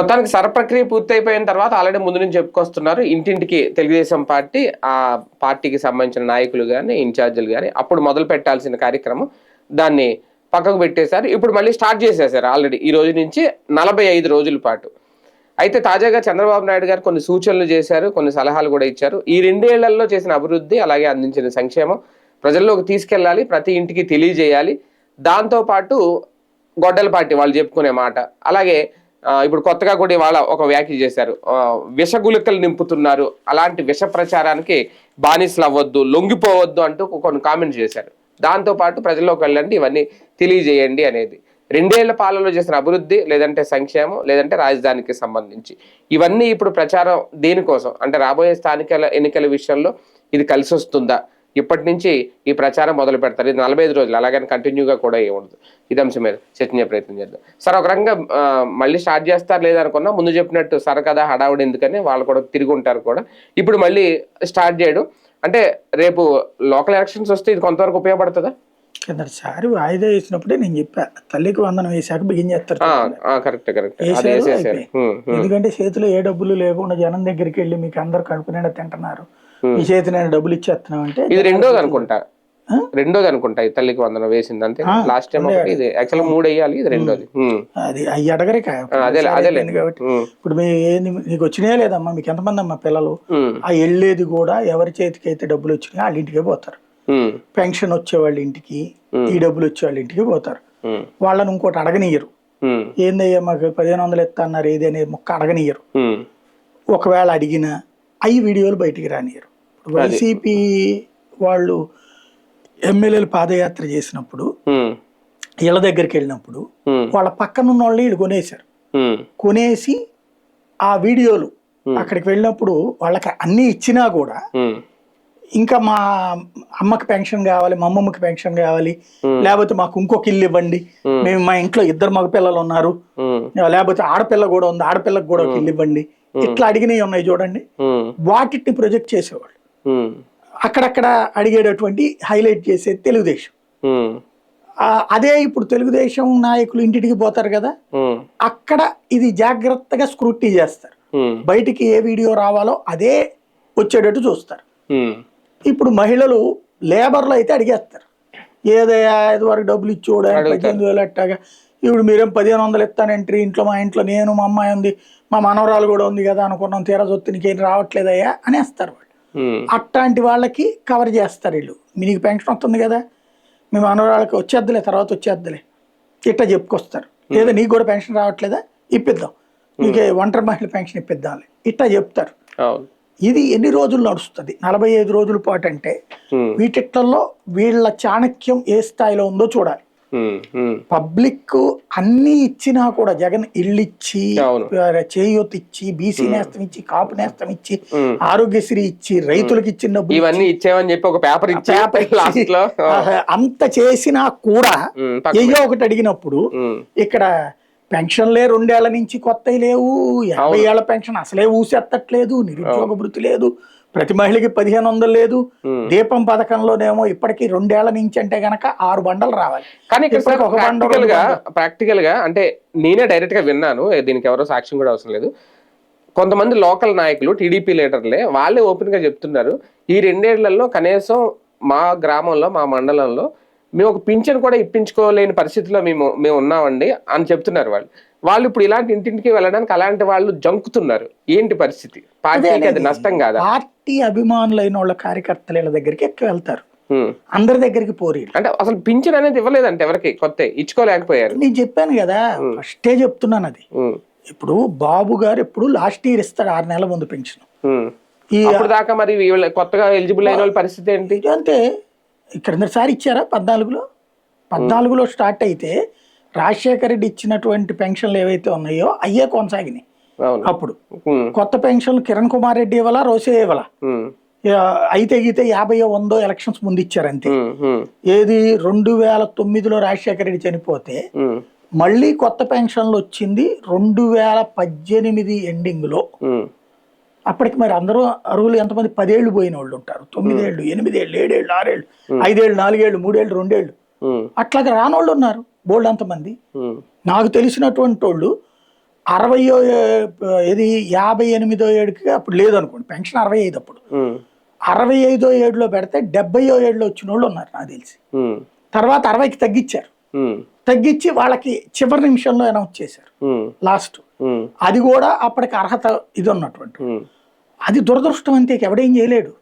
మొత్తానికి ప్రక్రియ పూర్తయిపోయిన తర్వాత ఆల్రెడీ ముందు నుంచి చెప్పుకొస్తున్నారు. ఇంటింటికి తెలుగుదేశం పార్టీ, ఆ పార్టీకి సంబంధించిన నాయకులు గాని, ఇన్ఛార్జీలు గాని అప్పుడు మొదలు పెట్టాల్సిన కార్యక్రమం దాన్ని పక్కకు పెట్టేశారు. ఇప్పుడు మళ్ళీ స్టార్ట్ చేసేశారు ఆల్రెడీ ఈ రోజు నుంచి 45 రోజుల పాటు. అయితే తాజాగా చంద్రబాబు నాయుడు గారు కొన్ని సూచనలు చేశారు, కొన్ని సలహాలు కూడా ఇచ్చారు. ఈ 2 ఏళ్లలో చేసిన అభివృద్ధి, అలాగే అందించిన సంక్షేమం ప్రజల్లోకి తీసుకెళ్ళాలి, ప్రతి ఇంటికి తెలియజేయాలి. దాంతో పాటు గొడ్డల పార్టీ వాళ్ళు చెప్పుకునే మాట, అలాగే ఇప్పుడు కొత్తగా కూడా ఇవాళ ఒక వ్యాఖ్య చేశారు. విషగులికలు నింపుతున్నారు, అలాంటి విష ప్రచారానికి బానిసలు అవ్వద్దు, లొంగిపోవద్దు అంటూ కొన్ని కామెంట్స్ చేశారు. దాంతో పాటు ప్రజల్లోకి వెళ్ళండి, ఇవన్నీ తెలియజేయండి అనేది. 2 ఏళ్ల పాలనలో చేసిన అభివృద్ధి, లేదంటే సంక్షేమం, లేదంటే రాజధానికి సంబంధించి ఇవన్నీ ఇప్పుడు ప్రచారం దేనికోసం అంటే రాబోయే స్థానిక ఎన్నికల విషయంలో ఇది కలిసి వస్తుందా? ఇప్పటి నుంచి ఈ ప్రచారం మొదలు పెడతారు. ఇది 45 రోజులు, అలాగని కంటిన్యూగా కూడా ఏముండదు. ఇది అంశం మీద చర్చించే ప్రయత్నం చేద్దాం. సార్, ఒక రకంగా మళ్ళీ స్టార్ట్ చేస్తారు లేదనుకున్నా, ముందు చెప్పినట్టు కదా హడావుడి ఎందుకని వాళ్ళు కూడా తిరిగి ఉంటారు కూడా. ఇప్పుడు మళ్ళీ స్టార్ట్ చేయడం అంటే రేపు లోకల్ ఎలక్షన్స్ వస్తే ఇది కొంతవరకు ఉపయోగపడుతుందా? కిందసారి వాయిదా వేసినప్పుడే నేను చెప్పా, తల్లికి వందనం వేసాక బిగిన్ చేస్తారు. ఎందుకంటే చేతిలో ఏ డబ్బులు లేకుండా జనం దగ్గరికి వెళ్ళి మీకు అందరు కడుపు నిండా తింటున్నారు, ఈ చేతి నేను డబ్బులు ఇచ్చేస్తున్నాం అంటే ఇది రెండోది అనుకుంటా ఈ తల్లికి వందనం వేసింది అంతే. లాస్ట్ టైం ఇది యాక్చువల్ 3 వేయాలి, ఇది రెండోది. అది అవి అడగరే కాబట్టి ఇప్పుడు నీకు వచ్చినాయా లేదమ్మా, మీకు ఎంతమంది అమ్మా పిల్లలు, ఆ వెళ్ళేది కూడా ఎవరి చేతికి అయితే డబ్బులు వచ్చినాయో వాళ్ళ ఇంటికే పోతారు. పెన్షన్ వచ్చే వాళ్ళ ఇంటికి, ఈ డబ్బులు వచ్చే వాళ్ళ ఇంటికి పోతారు. వాళ్ళని ఇంకోటి అడగనియ్యరు. ఏందయ్యా మాకు 1500 ఇస్తా అన్నారు ఏది అనేది మొక్క అడగనియ్యరు. ఒకవేళ అడిగినా అవి వీడియోలు బయటికి రానియరు. వైసీపీ వాళ్ళు ఎమ్మెల్యేలు పాదయాత్ర చేసినప్పుడు ఇళ్ళ దగ్గరికి వెళ్ళినప్పుడు వాళ్ళ పక్కన ఉన్న వాళ్ళని వీళ్ళు కొనేశారు. కొనేసి ఆ వీడియోలు అక్కడికి వెళ్ళినప్పుడు వాళ్ళకి అన్ని ఇచ్చినా కూడా ఇంకా మా అమ్మకి పెన్షన్ కావాలి, మా అమ్మమ్మకి పెన్షన్ కావాలి, లేకపోతే మాకు ఇంకొక ఇల్లు ఇవ్వండి, మేము మా ఇంట్లో 2 మగపిల్లలు ఉన్నారు, లేకపోతే ఆడపిల్ల కూడా ఉంది, ఆడపిల్లకి కూడా ఒక ఇల్లు ఇవ్వండి, ఇట్లా అడిగినవి ఉన్నాయి చూడండి. వాటిని ప్రొజెక్ట్ చేసేవాళ్ళు. అక్కడక్కడ అడిగేటటువంటి హైలైట్ చేసేది తెలుగుదేశం. అదే ఇప్పుడు తెలుగుదేశం నాయకులు ఇంటికి పోతారు కదా, అక్కడ ఇది జాగ్రత్తగా స్క్రూటినీ చేస్తారు. బయటికి ఏ వీడియో రావాలో అదే వచ్చేటట్టు చూస్తారు. ఇప్పుడు మహిళలు లేబర్లు అయితే అడిగేస్తారు, ఏదయ్యా ఇదివరకు డబ్బులు ఇచ్చోడు 18,000 అట్టాగా, ఇప్పుడు మీరేం 1500 ఇస్తానంటే ఇంట్లో మా ఇంట్లో నేను మా అమ్మాయి ఉంది, మా మనవరాలు కూడా ఉంది కదా అనుకున్నాం, తీరా సొత్తు నీకేం రావట్లేదయ్యా అనేస్తారు వాళ్ళు. అట్లాంటి వాళ్ళకి కవర్ చేస్తారు వీళ్ళు. మీకు పెన్షన్ వస్తుంది కదా, మీ మనవరాళ్ళకి వచ్చేద్దులే, తర్వాత వచ్చేద్దులే, ఇట్లా చెప్పుకొస్తారు. లేదా నీకు కూడా పెన్షన్ రావట్లేదా, ఇప్పిద్దాం, నీకు ఒంటరి మహిళ పెన్షన్ ఇప్పిద్దాం, ఇట్లా చెప్తారు. ఇది ఎన్ని రోజులు నడుస్తుంది? 45 రోజుల పాటు. అంటే వీటిల్లో వీళ్ళ చాణక్యం ఏ స్థాయిలో ఉందో చూడాలి. పబ్లిక్ అన్ని ఇచ్చినా కూడా జగన్ ఇల్లు ఇచ్చి, చేయూత ఇచ్చి, బీసీ నేస్తం ఇచ్చి, కాపు నేస్తం ఇచ్చి, ఆరోగ్యశ్రీ ఇచ్చి, రైతులకు ఇచ్చిన డబ్బులు ఇవన్నీ ఇచ్చామని చెప్పి ఒక పేపర్ అంత చేసినా కూడా ఏయో ఒకటి అడిగినప్పుడు ఇక్కడ పెన్షన్లే 2 ఏళ్ల నుంచి కొత్తవి లేవు, 50 ఏళ్ల పెన్షన్ అసలే ఊసెత్తట్లేదు, నిరుద్యోగ భృతి లేదు, ప్రతి మహిళకి 1500 లేదు, దీపం పథకంలోనేమో ఇప్పటికీ 2 ఏళ్ల నుంచి అంటే గనక 6 బండలు రావాలి. కానీ ప్రాక్టికల్ గా అంటే నేనే డైరెక్ట్ గా విన్నాను, దీనికి ఎవరో సాక్ష్యం కూడా అవసరం లేదు. కొంతమంది లోకల్ నాయకులు, టీడీపీ లీడర్లే వాళ్ళే ఓపెన్ గా చెప్తున్నారు, ఈ 2 ఏళ్లలో కనీసం మా గ్రామంలో, మా మండలంలో మేము ఒక పింఛన్ కూడా ఇప్పించుకోలేని పరిస్థితిలో మేము ఉన్నామండి అని చెప్తున్నారు వాళ్ళు. ఇప్పుడు ఇలాంటి ఇంటింటికి వెళ్ళడానికి అలాంటి వాళ్ళు జంకుతున్నారు. ఏంటి పరిస్థితి? పార్టీకి అది నష్టం కాదా? పార్టీ అభిమానులైన వాళ్ళ కార్యకర్తల దగ్గరికి ఎక్కువ వెళ్తారు, అందరి దగ్గరికి పోరీ. అంటే అసలు పింఛన్ అనేది ఇవ్వలేదంటే ఎవరికి కొత్త ఇచ్చుకోలేకపోయారు. నేను చెప్పాను కదా, ఫస్టే చెప్తున్నాను అది. ఇప్పుడు బాబు గారు ఎప్పుడు లాస్ట్ ఇయర్ ఇస్తాడు 6 నెలల ముందు పెన్షన్. ఇప్పుడు దాకా మరి కొత్తగా ఎలిజిబుల్ అయిన వాళ్ళ పరిస్థితి ఏంటి? అంటే క్రిందసారి ఇచ్చారా 14లో స్టార్ట్ అయితే రాజశేఖర రెడ్డి ఇచ్చినటువంటి పెన్షన్లు ఏవైతే ఉన్నాయో అయ్యే కొనసాగినాయి. అప్పుడు కొత్త పెన్షన్లు కిరణ్ కుమార్ రెడ్డి ఇవ్వాలా, రోసే ఇవ్వాలా, అయితే గీతే 50 ఎలక్షన్స్ ముందు ఇచ్చారు అంతే. ఏది 2009లో రాజశేఖర రెడ్డి చనిపోతే మళ్ళీ కొత్త పెన్షన్లు వచ్చింది 2018 ఎండింగ్ లో. అప్పటికి మరి అందరూ అరువులు ఎంతమంది 10 ఏళ్ళు పోయిన వాళ్ళు ఉంటారు, 9 ఏళ్ళు, 8 ఏళ్ళు, 7 ఏళ్ళు, 6 ఏళ్ళు, 5 ఏళ్ళు, 4 ఏళ్ళు, 3 ఏళ్ళు, 2 ఏళ్ళు, అట్లాగే రానోళ్ళు ఉన్నారు బోల్డ్ అంతమంది. నాకు తెలిసినటువంటి వాళ్ళు 60 ఇది 58వ ఏడుకి అప్పుడు లేదనుకోండి పెన్షన్ 65 అప్పుడు 65వ ఏడులో పెడితే 70వ ఏడులో వచ్చిన వాళ్ళు ఉన్నారు నాకు తెలిసి. తర్వాత 60కి తగ్గించారు, తగ్గించి వాళ్ళకి చివరి నిమిషంలో అనౌన్స్ చేశారు లాస్ట్. అది కూడా అప్పటికి అర్హత ఇది ఉన్నటువంటి. అది దురదృష్టం అంతే, ఎవడేం చేయలేడు.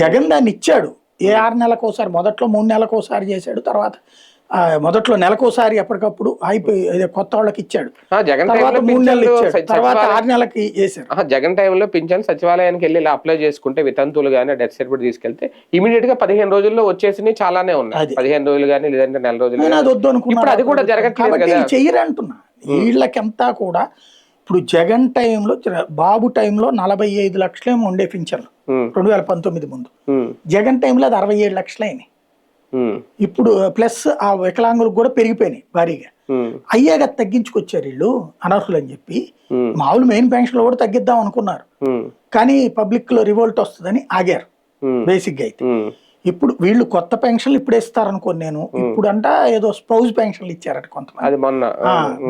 జగన్ దాన్ని ఇచ్చాడు, ఏ 6 నెలలకోసారి, మొదట్లో 3 నెలలకోసారి చేశాడు, తర్వాత మొదట్లో నెలకోసారి ఎప్పటికప్పుడు అయిపోయి కొత్త వాళ్ళకి ఇచ్చాడు, తర్వాత 3 నెలలు ఇచ్చాడు, తర్వాత 6 నెలలకి చేశారు. జగన్ టైంలో పింఛన్ సచివాలయానికి వెళ్ళి ఇలా అప్లై చేసుకుంటే వితంతువులు కానీ డెత్ సర్టిఫికేట్ తీసుకెళ్తే ఇమీడియట్ గా 15 రోజుల్లో వచ్చేసి చాలానే ఉన్నాయి. 15 రోజులు కానీ లేదంటే నెల రోజులు. అది వద్దు అనుకున్నాను, అది కూడా జరగట్లేదు కదా, చెయ్యరు అంటున్నా. వీళ్ళకంతా కూడా ఇప్పుడు జగన్ టైంలో, బాబు టైంలో 45 లక్షలేమో ఉండే పింఛన్లు 2019 ముందు. జగన్ టైంలో అది 67 లక్షలైనాయి. ఇప్పుడు ప్లస్ ఆ వికలాంగులకు కూడా పెరిగిపోయినాయి భారీగా. అయ్యాక తగ్గించుకొచ్చారు వీళ్ళు అనర్హులు అని చెప్పి. మామూలు మెయిన్ పెన్షన్ కూడా తగ్గిద్దాం అనుకున్నారు, కానీ పబ్లిక్ లో రివోల్ట్ వస్తుందని ఆగారు బేసిక్ గా. అయితే ఇప్పుడు వీళ్ళు కొత్త పెన్షన్లు ఇప్పుడే ఇస్తారనుకోని నేను, ఇప్పుడు అంట ఏదో స్పౌజ్ పెన్షన్లు ఇచ్చారట కొంతమంది,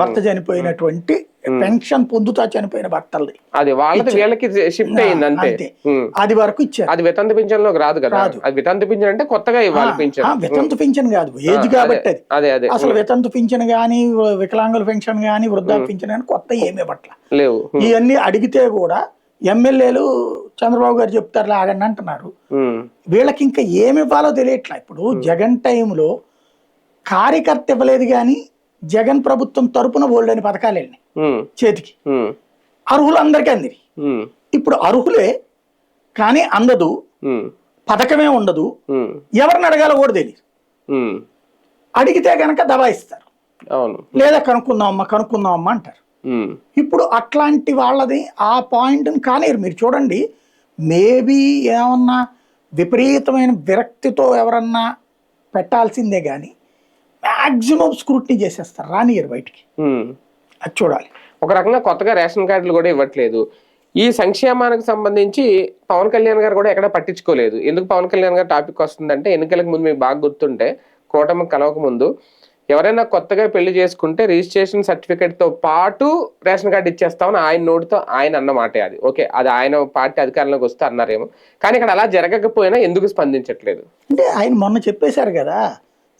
భర్త చనిపోయినటువంటి పెన్షన్ పొందుతా చనిపోయిన భర్తలది, అది వాళ్ళది వీళ్ళకి షిఫ్ట్ అయింది అంతే. అది వరకు ఇచ్చారు. అది వితంతు పింఛన్ లోకి రాదు కదా, అది వితంతు పింఛన్ అంటే కొత్తగా ఇవ్వాలి పింఛన్. వితంతు పింఛన్ కాదు, ఏజ్ కాబట్టి అది. అసలు వితంతు పింఛన్ గానీ, వికలాంగుల పెన్షన్ గానీ, వృద్ధా పింఛన్ గానీ కొత్త ఏమీ పట్ల లేవు. ఇవన్నీ అడిగితే కూడా ఎమ్మెల్యేలు చంద్రబాబు గారు చెప్తారు లాగండి అంటున్నారు. వీళ్ళకి ఇంకా ఏమి ఇవ్వాలో తెలియట్లా. ఇప్పుడు జగన్ టైంలో కార్యకర్త ఇవ్వలేదు కానీ జగన్ ప్రభుత్వం తరపున ఓల్డని పథకాలు వెళ్ళినాయి చేతికి, అర్హులు అందరికీ అందిరి. ఇప్పుడు అర్హులే కానీ అందదు, పథకమే ఉండదు, ఎవరిని అడగాలో కూడా తెలియదు. అడిగితే గనక దబాయిస్తారు, లేదా కనుక్కుందామమ్మా అంటారు. ఇప్పుడు అట్లాంటి వాళ్ళది ఆ పాయింట్ కానీ మీరు చూడండి, మేబీ ఏమన్నా విపరీతమైన విరక్తితో ఎవరన్నా పెట్టాల్సిందే కానీ మాక్సిమం స్క్రూటినీ చేసేస్తారు, రానియరు బయటికి. అది చూడాలి. ఒక రకంగా కొత్తగా రేషన్ కార్డులు కూడా ఇవ్వట్లేదు. ఈ సంక్షేమానికి సంబంధించి పవన్ కళ్యాణ్ గారు కూడా ఎక్కడ పట్టించుకోలేదు. ఎందుకు పవన్ కళ్యాణ్ గారు టాపిక్ వస్తుందంటే, ఎన్నికలకు ముందు మీకు బాగా గుర్తుంటే కూటమి కలవక ముందు ఎవరైనా కొత్తగా పెళ్లి చేసుకుంటే రిజిస్ట్రేషన్ సర్టిఫికేట్ తో పాటు రేషన్ కార్డు ఇచ్చేస్తామని ఆయన నోటితో ఆయన అన్నమాటే అది. ఓకే, అది ఆయన పార్టీ అధికారంలోకి వస్తే అన్నారేమో, కానీ ఇక్కడ అలా జరగకపోయినా ఎందుకు స్పందించట్లేదు అంటే ఆయన మొన్న చెప్పేశారు కదా,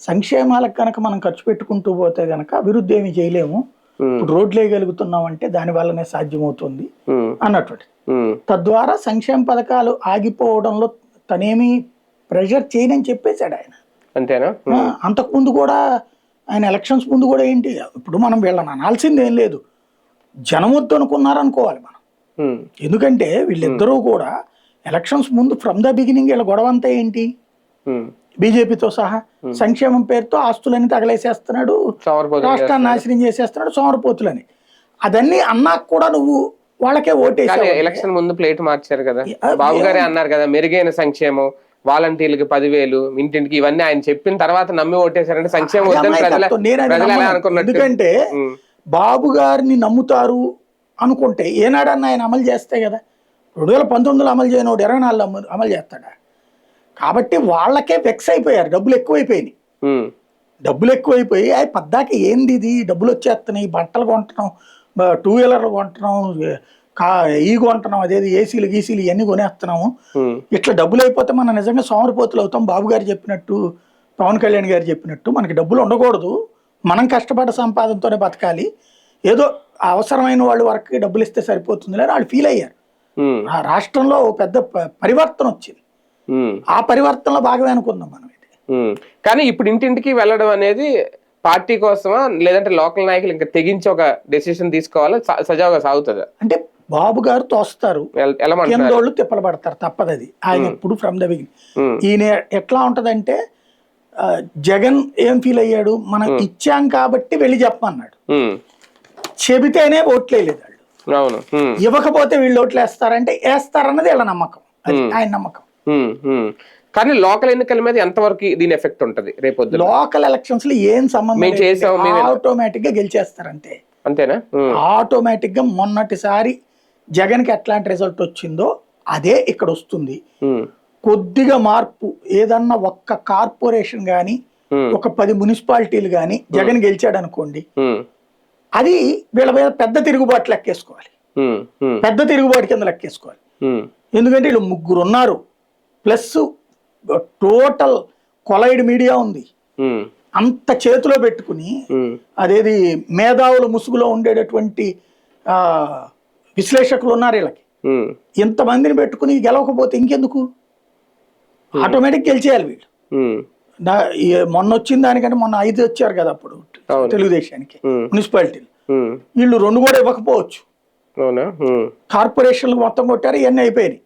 సంక్షేమాలకు కనుక మనం ఖర్చు పెట్టుకుంటూ పోతే గనక అభివృద్ధి ఏమి చేయలేము, ఇప్పుడు రోడ్లు వేయగలుగుతున్నాం అంటే దాని వల్లనే సాధ్యమవుతుంది అన్నటువంటి. తద్వారా సంక్షేమ పథకాలు ఆగిపోవడంలో తనేమి ప్రెషర్ చేయనని చెప్పేశాడు ఆయన. అంతేనా? అంతకుముందు కూడా ఆయన ఎలక్షన్స్ ముందు కూడా ఏంటి, ఇప్పుడు మనం వీళ్ళని అనాల్సింది ఏం లేదు, జనం వద్దు అనుకున్నారనుకోవాలి మనం. ఎందుకంటే వీళ్ళిద్దరూ కూడా ఎలక్షన్స్ ముందు ఫ్రమ్ ద బిగినింగ్ వీళ్ళ గొడవ అంతా ఏంటి, బీజేపీతో సహా సంక్షేమం పేరుతో ఆస్తులని తగలేసేస్తున్నాడు, రాష్ట్రాన్ని నాశనం చేసేస్తున్నాడు, సోమరపోతులని. అదన్నీ అన్నాక కూడా నువ్వు వాళ్ళకే ఓటేసావు. ఎలక్షన్ ముందు ప్లేట్ మార్చారు కదా, బాబు గారే అన్నారు కదా, మెరుగైన సంక్షేమం, వాలంటీర్లకి 10,000, ఇంటింటికి, ఇవన్నీ ఆయన చెప్పిన తర్వాత నమ్మి ఓటేశారంటే సంక్షేమం వద్దని. ఎందుకంటే బాబు గారిని నమ్ముతారు అనుకుంటే ఏనాడన్నా ఆయన అమలు చేస్తే కదా. 2019లో అమలు చేయనోడు 24లో అమలు చేస్తాడా? కాబట్టి వాళ్ళకే వెక్స్ అయిపోయారు, డబ్బులు ఎక్కువైపోయినాయి. డబ్బులు ఎక్కువైపోయి అవి పద్దాక ఏంది ఇది, డబ్బులు వచ్చేస్తున్నాయి, బట్టలు కొంటున్నాం, 2 వీలర్లు కొంటున్నాం, కొంటున్నాం, అదేది ఏసీలు గీసీలు ఇవన్నీ కొనేస్తున్నాము. ఇట్లా డబ్బులు అయిపోతే మనం నిజంగా సోమరిపోతులు అవుతాం. బాబు గారు చెప్పినట్టు, పవన్ కళ్యాణ్ గారు చెప్పినట్టు మనకి డబ్బులు ఉండకూడదు, మనం కష్టపడ్డ సంపాదనతోనే బతకాలి, ఏదో అవసరమైన వాళ్ళు వరకు డబ్బులు ఇస్తే సరిపోతుంది అని వాళ్ళు ఫీల్ అయ్యారు. ఆ రాష్ట్రంలో పెద్ద పరివర్తన వచ్చింది, ఆ పరివర్తనలో భాగమే అనుకుందాం మనం ఇది. కానీ ఇప్పుడు ఇంటింటికి వెళ్ళడం అనేది పార్టీ కోసమా, లేదంటే లోకల్ నాయకులు ఇంకా తెగించి ఒక డెసిషన్ తీసుకోవాలా, సజావుగా సాగుతుందా? అంటే బాబు గారు తోస్తారు, కిందోళ్ళు తిప్పలు పడతారు, తప్పదు అది. ఆయన ఎప్పుడు ఫ్రమ్ ద బిగినింగ్. ఈయన ఎట్లా ఉంటదంటే, జగన్ ఏం ఫీల్ అయ్యాడు, మనం ఇచ్చాం కాబట్టి వెళ్ళి చెప్పమన్నాడు, చెబితేనే ఓట్లు వేయలేదు వాళ్ళు, ఇవ్వకపోతే వీళ్ళు ఓట్లు వేస్తారంటే వేస్తారన్నది వీళ్ళ నమ్మకం, అది ఆయన నమ్మకం. కానీ లోకల్ ఎన్నికల మీద ఎంతవరకు దీని ఎఫెక్ట్ ఉంటది రేపొద్దు? లోకల్ ఎలక్షన్స్ లో ఏం సంబంధం, ఆటోమేటిక్ గా గెలిచేస్తారు అంతే. అంతేనా? ఆటోమేటిక్ గా మొన్నటిసారి జగన్ కి ఎట్లాంటి రిజల్ట్ వచ్చిందో అదే ఇక్కడ వస్తుంది. కొద్దిగా మార్పు, ఏదన్నా ఒక్క కార్పొరేషన్ గాని, ఒక 10 మున్సిపాలిటీలు గాని జగన్ గెలిచాడు అనుకోండి, అది వీళ్ళ మీద పెద్ద తిరుగుబాటు లెక్కేసుకోవాలి, పెద్ద తిరుగుబాటు కింద లెక్కేసుకోవాలి. ఎందుకంటే వీళ్ళు 3 ఉన్నారు, ప్లస్ టోటల్ కొలైడ్ మీడియా ఉంది. అంత చేతిలో పెట్టుకుని అదేది మేధావుల ముసుగులో ఉండేటటువంటి విశ్లేషకులు ఉన్నారు వీళ్ళకి. ఇంతమందిని పెట్టుకుని గెలవకపోతే ఇంకెందుకు, ఆటోమేటిక్ గెలిచేయాలి వీళ్ళు. మొన్న వచ్చిన దానికంటే మొన్న 5 వచ్చారు కదా అప్పుడు తెలుగుదేశానికి మున్సిపాలిటీలు, వీళ్ళు 2 కూడా ఇవ్వకపోవచ్చు. కార్పొరేషన్లు మొత్తం కొట్టారు, ఇవన్నీ అయిపోయినాయి.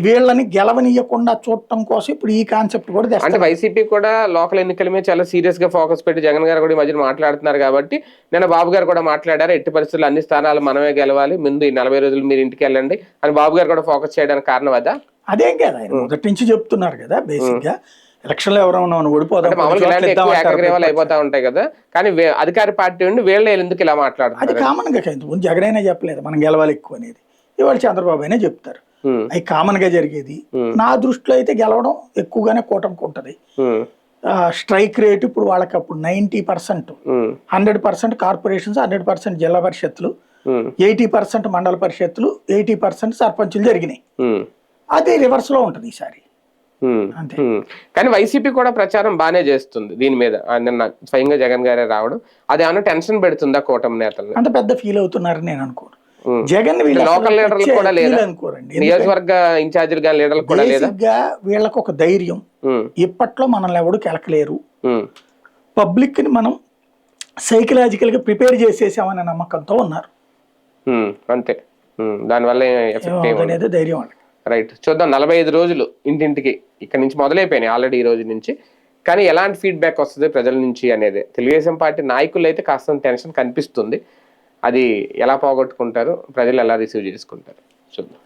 వీళ్ళని గెలవనీయకుండా చూడటం కోసం ఇప్పుడు ఈ కాన్సెప్ట్ కూడా తెస్తారు. అంటే వైసీపీ కూడా లోకల్ ఎన్నికల మీద చాలా సీరియస్ గా ఫోకస్ పెట్టి జగన్ గారు కూడా ఈ మధ్యన మాట్లాడుతున్నారు కాబట్టి నిన్న బాబు గారు కూడా మాట్లాడారు, ఎట్టి పరిస్థితుల్లో అన్ని స్థానాలు మనమే గెలవాలి, ముందు ఈ 40 రోజులు మీరు ఇంటికి వెళ్ళండి అని బాబు గారు కూడా ఫోకస్ చేయడానికి కారణం అదా? అదేం కదా, ఆయన మొదటి నుంచి చెప్తున్నారు కదా బేసిక్ గా ఎలక్షన్ లో ఎవరైనా ఓడిపోతాం అయిపోతా ఉంటాయి కదా, కానీ అధికార పార్టీ ఉండి వీళ్ళే ఎందుకు ఇలా మాట్లాడుతారు? అది కామన్ గా జగన్ అయినా చెప్పలేదు మనం గెలవాలి ఎక్కువ అనేది, ఇవాళ చంద్రబాబు అయినా చెప్తారు. అవి కామన్ గా జరిగేది. నా దృష్టిలో అయితే గెలవడం ఎక్కువగానే కూటమికి ఉంటది. స్ట్రైక్ రేట్ ఇప్పుడు వాళ్ళకి అప్పుడు 90%, 100% కార్పొరేషన్స్, 100% జిల్లా పరిషత్తులు, 80% మండల పరిషత్తులు, 80% సర్పంచులు జరిగినాయి. అది రివర్స్ లో ఉంటది ఈసారి. అంతే. కానీ వైసీపీ కూడా ప్రచారం బానే చేస్తుంది దీని మీద, నిన్న స్వయంగా జగన్ గారే రావడం అది ఏమన్నా టెన్షన్ పెడుతుందా కూటమి నేతలు? అంత పెద్ద ఫీల్ అవుతున్నారని నేను అనుకోను. జగన్ లోకల్ లీడర్లు కూడా లేదా, నియోజకవర్గ ఇన్ఛార్జీలు కానీ లీడర్లు కూడా లేదా, వీళ్ళకి ఒక ధైర్యం, ఇప్పట్లో మనల్ని ఎవడు కెలకలేరు, పబ్లిక్ ని మనం సైకలాజికల్ గా ప్రిపేర్ చేసేసామనే నమ్మకంతో ఉన్నారు. అంతే, దానివల్ల అనేది ధైర్యం అండి. రైట్, చూద్దాం. 45 రోజులు ఇంటింటికి ఇక్కడ నుంచి మొదలైపోయినాయి ఆల్రెడీ ఈ రోజు నుంచి, కానీ ఎలాంటి ఫీడ్బ్యాక్ వస్తుంది ప్రజల నుంచి అనేది తెలుగుదేశం పార్టీ నాయకులు అయితే కాస్త టెన్షన్ కనిపిస్తుంది. అది ఎలా పోగొట్టుకుంటారు, ప్రజలు ఎలా రిసీవ్ చేసుకుంటారు చూద్దాం.